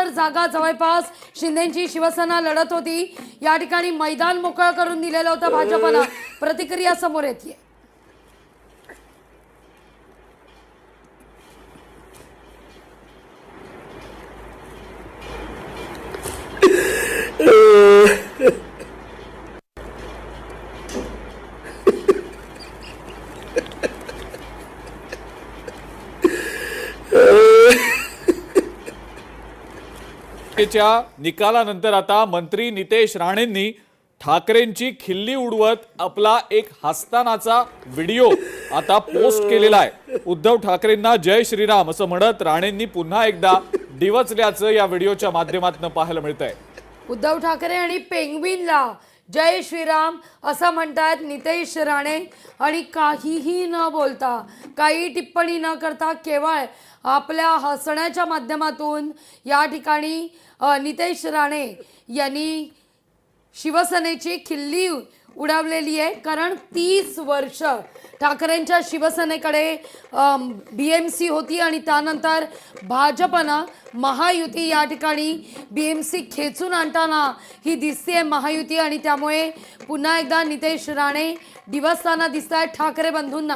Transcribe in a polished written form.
70 जागा जवळपास शिंदेची शिवसेना लढत होती। या ठिकाणी मैदान मोकळं करून दिलेलं होतं भाजपनं। प्रतिक्रिया समोर येते। निकालानंतर आता मंत्री नितेश राणेंनी ठाकरेंची खिल्ली उडवत आपला एक हसतानाचा व्हिडिओ आता पोस्ट केलेला आहे। उद्धव ठाकरेंना जय श्रीराम असं म्हणत राणेंनी पुन्हा एकदा डिवचल्याचं या व्हिडिओच्या माध्यमातून पाहायला मिळतंय। उद्धव ठाकरे आणि पेंग्विनला जय श्रीराम असं म्हणतात नितेश राणे आणि काहीही न बोलता, काही टिप्पणी न करता केवळ आपल्या हसण्याच्या माध्यमातून या ठिकाणी नितेश राणे यांनी शिवसेनेची खिल्ली उडवलेली आहे। कारण 30 वर्ष ठाकरेंच्या शिवसेनेकडे BMC होती आणि त्यानंतर भाजपनं महायुती या ठिकाणी BMC खेचून आणताना ही दिसते महायुती, आणि त्यामुळे पुन्हा एकदा नितेश राणे डिवचताना दिसत आहेत ठाकरे बंधूंना।